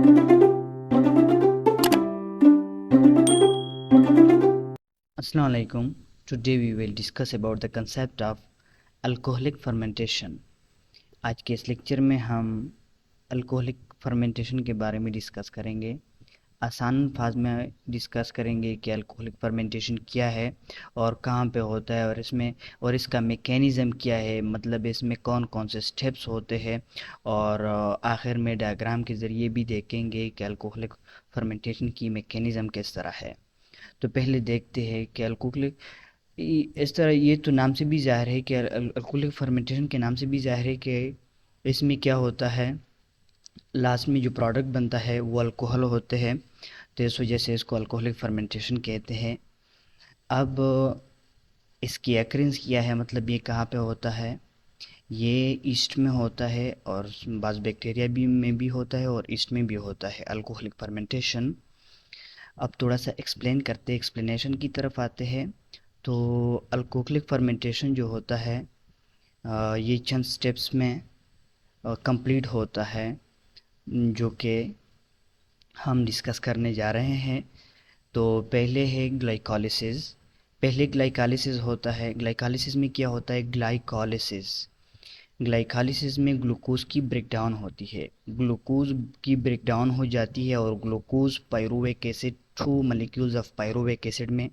Assalamu alaikum. Today we will discuss about the concept of alcoholic fermentation. आज के इस lecture में हम अल्कोहलिक फर्मेंटेशन के बारे में डिस्कस करेंगे। आसान अल्फाज में डिस्कस करेंगे कि अल्कोहलिक फर्मेंटेशन क्या है और कहाँ पे होता है और इसका मैकेनिज़्म क्या है, मतलब इसमें कौन कौन से स्टेप्स होते हैं, और आखिर में डायग्राम के ज़रिए भी देखेंगे कि अल्कोहलिक फर्मेंटेशन की मैकेनिज़्म किस तरह है। तो पहले देखते हैं कि अल्कोहलिक इस तरह, ये तो नाम से भी ज़ाहिर है कि अल्कोहलिक फर्मेंटेशन के नाम से भी ज़ाहिर है कि इसमें क्या होता है। लास्ट में जो प्रोडक्ट बनता है वो अल्कोहल होते हैं, तो इस वजह से इसको अल्कोहलिक फर्मेंटेशन कहते हैं। अब इसकी एक्रेंस क्या है, मतलब ये कहाँ पे होता है। ये ईस्ट में होता है और बाज़ बैक्टीरिया भी में भी होता है और ईस्ट में भी होता है अल्कोहलिक फर्मेंटेशन। अब थोड़ा सा एक्सप्लेन करते हैं, एक्सप्लेनेशन की तरफ आते हैं। तो अल्कोहलिक फर्मेंटेशन जो होता है ये चंद स्टेप्स में कंप्लीट होता है, जो कि हम डिस्कस करने जा रहे हैं। तो पहले है ग्लाइकोलिसिस। पहले ग्लाइकोलिसिस होता है। ग्लाइकोलिसिस में क्या होता है, ग्लाइकोलिसिस में ग्लूकोज की ब्रेकडाउन होती है। ग्लूकोज की ब्रेकडाउन हो जाती है और glucose pyruvic acid two molecules of pyruvic acid में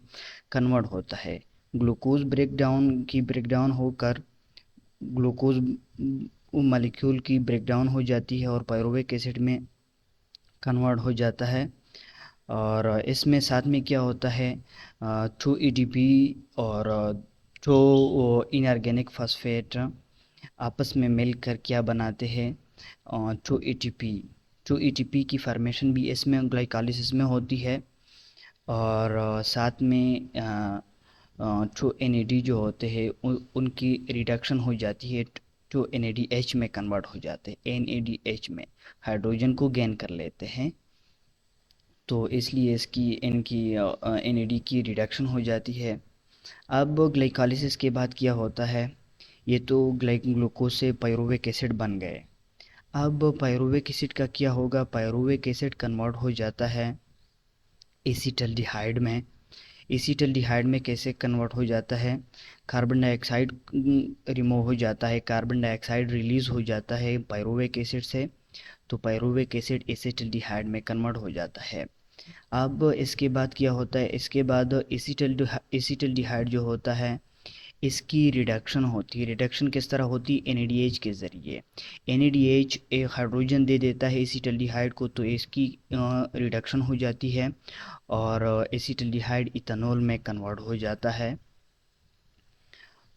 कन्वर्ट होता है। ग्लूकोज ब्रेकडाउन होकर ग्लूकोज मॉलिक्यूल की ब्रेकडाउन हो जाती है और पायरुवेक एसिड में कन्वर्ट हो जाता है। और इसमें साथ में क्या होता है, टू एटीपी और टू इनऑर्गेनिक फॉस्फेट आपस में मिलकर क्या बनाते हैं, टू एटीपी। टू एटीपी की फॉर्मेशन भी इसमें ग्लाइकोलिसिस में होती है। और साथ में टू एनएडी जो होते हैं उनकी रिडक्शन हो जाती है, टू एनएडीएच में कन्वर्ट हो जाते हैं। एनएडीएच में हाइड्रोजन को गेन कर लेते हैं, तो इसलिए इसकी इनकी एनएडी की रिडक्शन हो जाती है। अब ग्लाइकोलिसिस के बाद क्या होता है, ये तो ग्लूकोज से पायरुवेक एसिड बन गए। अब पायरुवेक एसिड का क्या होगा, पायरुवेक एसिड कन्वर्ट हो जाता है एसीटल्डिहाइड में। एसीटल्डिहाइड में कैसे कन्वर्ट हो जाता है, कार्बन डाइऑक्साइड रिमूव हो जाता है, कार्बन डाइऑक्साइड रिलीज़ हो जाता है पायरुवेक एसिड से, तो पायरुवेक एसिड एसीटल्डिहाइड में कन्वर्ट हो जाता है। अब इसके बाद क्या होता है, इसके बाद एसीटल्डिहाइड जो होता है इसकी रिडक्शन होती है। रिडक्शन किस तरह होती है, एनएडीएच के ज़रिए। एनएडीएच एक हाइड्रोजन दे देता है एसीटल्डिहाइड को, तो इसकी रिडक्शन हो जाती है और एसीटल्डिहाइड इथेनॉल में कन्वर्ट हो जाता है।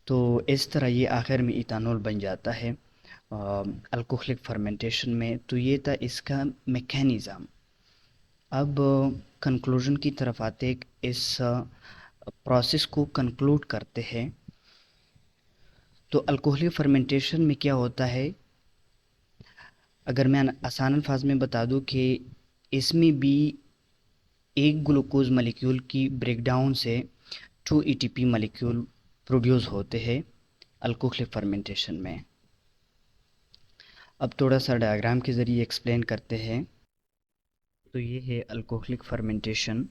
तो इस तरह ये आखिर में इथेनॉल बन जाता है अल्कोहलिक फर्मेंटेशन में। तो ये था इसका मैकेनिज़्म। अब कंक्लूजन की तरफ आते इस प्रोसेस को कंक्लूड करते हैं। तो अल्कोहलिक फर्मेंटेशन में क्या होता है, अगर मैं आसान अल्फाज में बता दूं कि इसमें भी एक ग्लूकोज मॉलिक्यूल की ब्रेकडाउन से टू एटीपी मॉलिक्यूल प्रोड्यूस होते हैं अल्कोहलिक फर्मेंटेशन में। अब थोड़ा सा डायग्राम के ज़रिए एक्सप्लेन करते हैं। तो ये है अल्कोहलिक फर्मेंटेशन।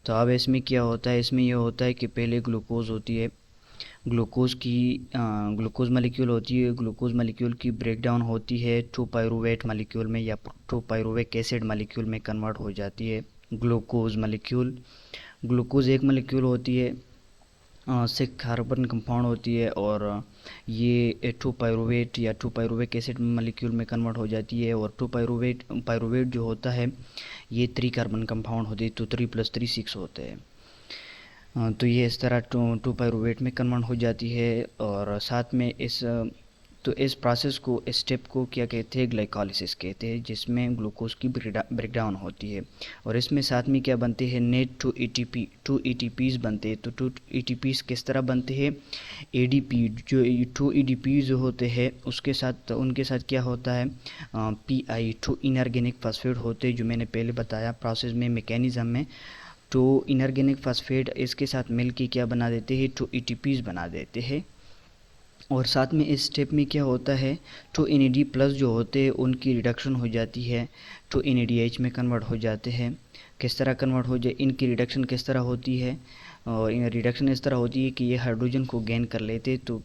तो अब इसमें क्या होता है, इसमें यह होता है कि पहले ग्लूकोज होती है, ग्लूकोज मॉलिक्यूल होती है, ग्लूकोज मॉलिक्यूल की ब्रेकडाउन होती है टू पायरुवेट मॉलिक्यूल में या टू पायरुवेक एसिड मॉलिक्यूल में कन्वर्ट हो जाती है ग्लूकोज मॉलिक्यूल। ग्लूकोज एक मॉलिक्यूल होती है, 6 कार्बन कंपाउंड होती है, और ये टू पायरुवेट या टू पायरुवेक एसिड मॉलिक्यूल में कन्वर्ट हो जाती है। और टू पायरुवेट जो होता है ये 3 कार्बन कंपाउंड होती है, तो 3 + 3 6 होते हैं। तो ये इस तरह टू पायरुवेट में कन्वर्ट हो जाती है। और साथ में इस प्रोसेस को, इस स्टेप को क्या कहते हैं, ग्लाइकोलिसिस कहते हैं, जिसमें ग्लूकोज की ब्रेकडाउन होती है। और इसमें साथ में क्या बनते हैं, नेट टू एटीपीज़ बनते हैं। तो टू एटीपीज़ किस तरह बनते हैं, एडीपी, जो टू एडीपी जो होते हैं उनके साथ क्या होता है, पीआई टू इनऑर्गेनिक फॉस्फेट होते हैं, जो मैंने पहले बताया प्रोसेस में, मैकेनिज़्म में। तो इनऑर्गेनिक फॉस्फेट इसके साथ मिलके क्या बना देते हैं, टू एटीपीज़ बना देते हैं। और साथ में इस स्टेप में क्या होता है, टू NAD प्लस जो होते हैं उनकी रिडक्शन हो जाती है, टू NADH में कन्वर्ट हो जाते हैं। किस तरह कन्वर्ट हो जाए, इनकी रिडक्शन किस तरह होती है, और इन रिडक्शन इस तरह होती है कि ये हाइड्रोजन को गेन कर लेते, तो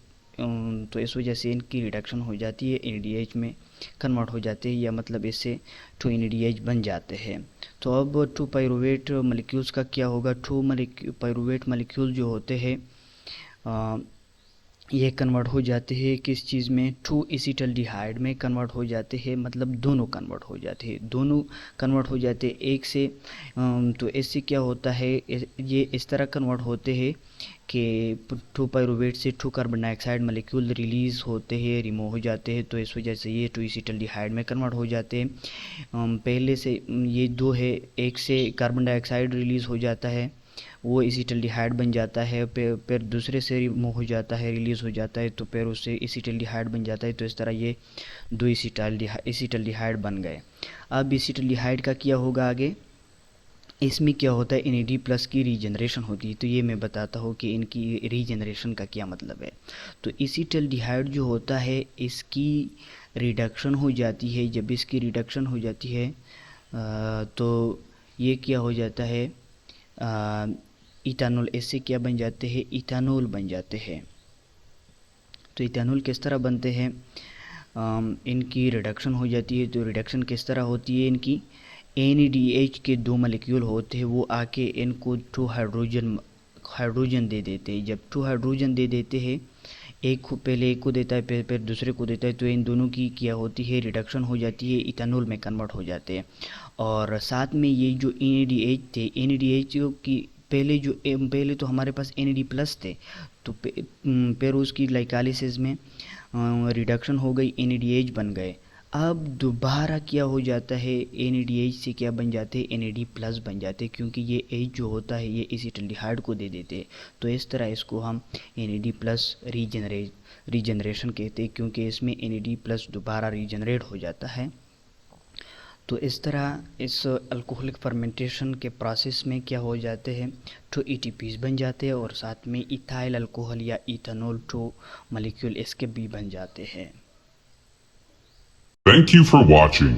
इस वजह से इनकी रिडक्शन हो जाती है, NADH में कन्वर्ट हो जाते हैं, या मतलब इससे 2 NADH बन जाते हैं। तो अब 2 पायरुवेट मॉलिक्यूल्स का क्या होगा, 2 पायरुवेट मॉलिक्यूल जो होते हैं ये कन्वर्ट हो जाते हैं किस चीज़ में, 2 एसिटल्डिहाइड में कन्वर्ट हो जाते हैं, मतलब दोनों कन्वर्ट हो जाते हैं, दोनों कन्वर्ट हो जाते हैं एक से। तो इससे क्या होता है, ये इस तरह कन्वर्ट होते हैं कि 2 पायरुवेट से 2 कार्बन डाइऑक्साइड मॉलिक्यूल रिलीज़ होते हैं, रिमूव हो जाते हैं, तो इस वजह से ये 2 एसिटल्डिहाइड में कन्वर्ट हो जाते हैं। पहले से ये दो है, एक से कार्बन डाइऑक्साइड रिलीज़ हो जाता है, वो एसिटल्डिहाइड बन जाता है, फिर दूसरे से रिमूव हो जाता है, रिलीज़ हो जाता है, तो फिर उससे एसिटल्डिहाइड बन जाता है। तो इस तरह ये 2 एसिटल्डिहाइड बन गए। अब एसिटल्डिहाइड का क्या होगा आगे, इसमें क्या होता है, NAD प्लस की रीजनरेशन होती है। तो ये मैं बताता हूँ कि इनकी रीजनरेशन का क्या मतलब है। तो एसिटल्डिहाइड जो होता है इसकी रिडक्शन हो जाती है, जब इसकी रिडक्शन हो जाती है तो ये क्या हो जाता है, इथानॉल, इससे क्या बन जाते हैं, इथानॉल बन जाते हैं। तो इथानॉल किस तरह बनते हैं, इनकी रिडक्शन हो जाती है। तो रिडक्शन किस तरह होती है इनकी, NADH के 2 मॉलिक्यूल होते हैं, वो आके इनको 2 हाइड्रोजन दे देते हैं। जब 2 हाइड्रोजन दे देते हैं, पहले एक को देता है, फिर दूसरे को देता है, तो इन दोनों की क्या होती है, रिडक्शन हो जाती है, इथानॉल में कन्वर्ट हो जाते हैं। और साथ में ये जो NADH थे, NADH की पहले तो हमारे पास NAD प्लस थे, तो फिर उसकी ग्लाइकोलाइसिस में रिडक्शन हो गई, NADH बन गए। अब दोबारा क्या हो जाता है, NADH से क्या बन जाते हैं, NAD प्लस बन जाते हैं, क्योंकि ये H जो होता है ये एसिटल्डिहाइड को दे देते हैं। तो इस तरह इसको हम NAD प्लस रीजनरेशन कहते हैं, क्योंकि इसमें NAD प्लस दोबारा रीजनरेट हो जाता है। तो इस तरह इस अल्कोहलिक फर्मेंटेशन के प्रोसेस में क्या हो जाते हैं, 2 ATPs बन जाते हैं, और साथ में इथाइल अल्कोहल या इथानॉल 2 मॉलिक्यूल इसके भी बन जाते हैं। Thank you for watching.